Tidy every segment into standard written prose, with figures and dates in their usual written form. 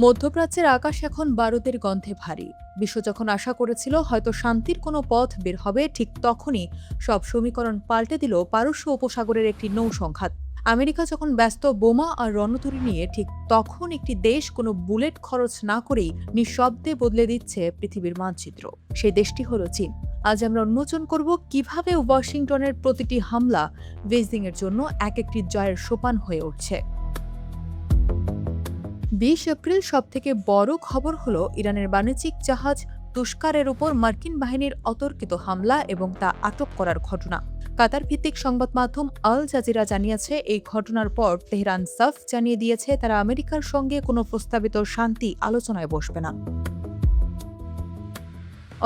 মধ্যপ্রাচ্যের আকাশ এখন বারুদের গন্ধে ভারী। বিশ্ব যখন আশা করেছিল হয়তো শান্তির কোনো পথ বের হবে, ঠিক তখনই সব সমীকরণ পাল্টে দিল পারস্য উপসাগরের একটি নৌসংঘাত। আমেরিকা যখন ব্যস্ত বোমা আর রণতরী নিয়ে, ঠিক তখন একটি দেশ কোনো বুলেট খরচ না করেই নিঃশব্দে বদলে দিচ্ছে পৃথিবীর মানচিত্র। সেই দেশটি হলো চীন। আজ আমরা উন্মোচন করব কিভাবে ওয়াশিংটনের প্রতিটি হামলা বেইজিংয়ের জন্য এক একটি জয়ের সোপান হয়ে উঠছে। 20 এপ্রিল সবথেকে বড় খবর হলো ইরানের বাণিজ্যিক জাহাজ তুস্কারের উপর মার্কিন বাহিনীর অতর্কিত হামলা এবং তা আটক করার ঘটনা। কাতার ভিত্তিক সংবাদ মাধ্যম আল জাজিরা জানিয়েছে, এই ঘটনার পর তেহরান সাফ জানিয়ে দিয়েছে তারা আমেরিকার সঙ্গে কোনো প্রস্তাবিত শান্তি আলোচনায় বসবে না।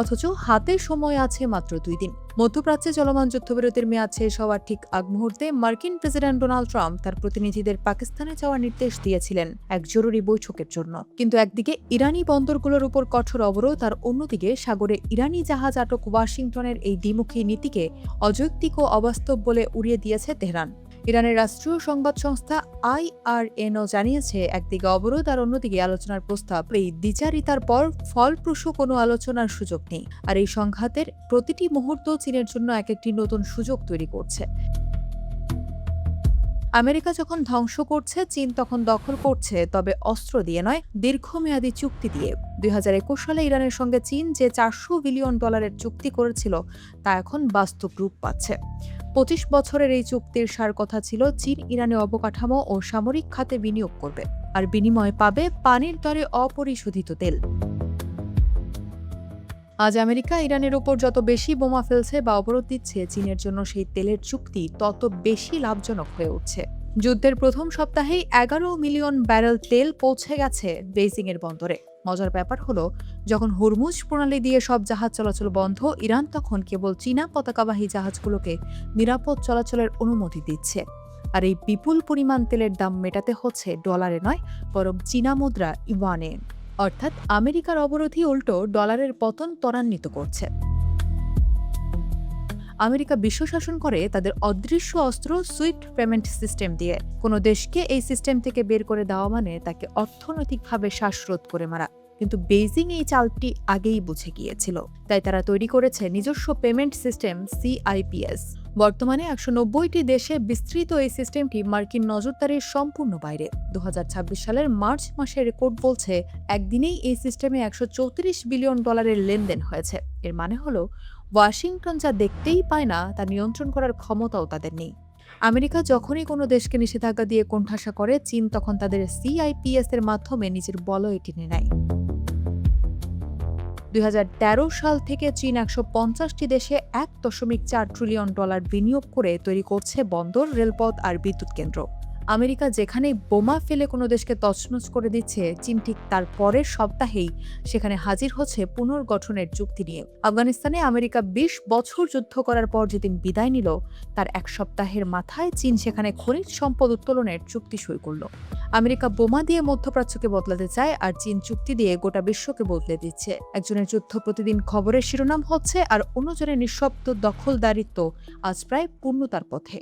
অথচ হাতে সময় আছে মাত্র 2 দিন। মধ্যপ্রাচ্যে চলমান যুদ্ধবিরতির মেয়াদ শেষ হওয়ার ঠিক আগ মুহূর্তে মার্কিন প্রেসিডেন্ট ডোনাল্ড ট্রাম্প তার প্রতিনিধিদের পাকিস্তানে যাওয়ার নির্দেশ দিয়েছিলেন এক জরুরি বৈঠকের জন্য। কিন্তু একদিকে ইরানি বন্দরগুলোর উপর কঠোর অবরোধ, আর অন্যদিকে সাগরে ইরানি জাহাজ আটক। ওয়াশিংটনের এই দ্বিমুখী নীতিকে অযৌক্তিক ও অবাস্তব বলে উড়িয়ে দিয়েছে তেহরান। ইরানের রাষ্ট্রীয় সংবাদ সংস্থা IRNও জানিয়েছে, একদিকে অবরোধ আর অন্যদিকে আলোচনার প্রস্তাব। এই দ্বিচারিতার পর ফলপ্রসূ কোনো আলোচনার সুযোগ নেই। আর এই সংঘাতের প্রতিটি মুহূর্ত চীনের জন্য এক একটি নতুন সুযোগ তৈরি করছে। আমেরিকা যখন ধ্বংস করছে, চীন তখন দখল করছে, তবে অস্ত্র দিয়ে নয়, দীর্ঘমেয়াদী চুক্তি দিয়ে। 2021 সালে ইরানের সঙ্গে চীন যে $400 বিলিয়ন চুক্তি করেছিল, তা এখন বাস্তব রূপ পাচ্ছে। 25 বছরের এই চুক্তির সার কথা ছিল চীন ইরানে অবকাঠামো ও সামরিক খাতে বিনিয়োগ করবে, আর বিনিময়ে পাবে পানির দরে অপরিশোধিত তেল। আজ আমেরিকা ইরানের উপর যত বেশি বোমা ফেলছে বা অবরোধ দিচ্ছে, চীনের জন্য সেই তেলের চুক্তি তত বেশি লাভজনক হয়ে উঠছে। যুদ্ধের প্রথম সপ্তাহেই 11 মিলিয়ন ব্যারেল তেল পৌঁছে গেছে বেইজিংয়ের বন্দরে। মজার ব্যাপার হলো, যখন হরমুজ প্রণালী দিয়ে সব জাহাজ চলাচল বন্ধ, ইরান তখন কেবল চীনা পতাকাবাহী জাহাজগুলোকে নিরাপদ চলাচলের অনুমতি দিচ্ছে। আর এই বিপুল পরিমাণ তেলের দাম মেটাতে হচ্ছে ডলারে নয়, বরং চীনা মুদ্রা ইউয়ানে। অর্থাৎ আমেরিকার অবরোধই উল্টো ডলারের পতন ত্বরান্বিত করছে। আমেরিকা বিশ্ব শাসন করে তাদের অদৃশ্য অস্ত্র সুইফট পেমেন্ট সিস্টেম দিয়ে। কোনো দেশকে এই সিস্টেম থেকে বের করে দেওয়া মানে তাকে অর্থনৈতিকভাবে শ্বাসরোধ করে মারা। কিন্তু বেইজিং এই চালটি আগেই বুঝে গিয়েছিল, তাই তারা তৈরি করেছে নিজস্ব পেমেন্ট সিস্টেম CIPS। বর্তমানে 190টি দেশে বিস্তৃত এই সিস্টেমটি মার্কিন নজরদারির সম্পূর্ণ বাইরে। 2026 সালের মার্চ মাসের রেকর্ড বলছে, একদিনেই এই সিস্টেমে $134 বিলিয়ন লেনদেন হয়েছে। এর মানে হলো, ওয়াশিংটন যা দেখতেই পায় না তা নিয়ন্ত্রণ করার ক্ষমতাও তাদের নেই। আমেরিকা যখনই কোনো দেশকে নিষেধাজ্ঞা দিয়ে কোণঠাসা করে, চীন তখন তাদের CIPS এর মাধ্যমে নিজের বলয় টেনে নেয়। 2013 সাল থেকে চীন 150টি দেশে $1.4 ট্রিলিয়ন বিনিয়োগ করে তৈরি করছে বন্দর, রেলপথ আর বিদ্যুৎ কেন্দ্র। আমেরিকা যেখানে বোমা ফেলে কোনো দেশকে তছনছ করে দিচ্ছে, চীন ঠিক তার পরের সপ্তাহেই সেখানে হাজির হচ্ছে পুনর্গঠনের চুক্তি নিয়ে। আফগানিস্তানে আমেরিকা 20 বছর যুদ্ধ করার পর যেদিন বিদায় নিল, তার এক সপ্তাহের মাথায় চীন সেখানে খনিজ সম্পদ উত্তোলনের চুক্তি সই করল। আমেরিকা বোমা দিয়ে মধ্যপ্রাচ্যকে বদলাতে চায়, আর চীন চুক্তি দিয়ে গোটা বিশ্বকে বদলে দিচ্ছে। একজনের যুদ্ধ প্রতিদিন খবরের শিরোনাম হচ্ছে, আর অন্যজনের নিঃশব্দ দখলদারিত্ব আজ প্রায় পূর্ণতার পথে।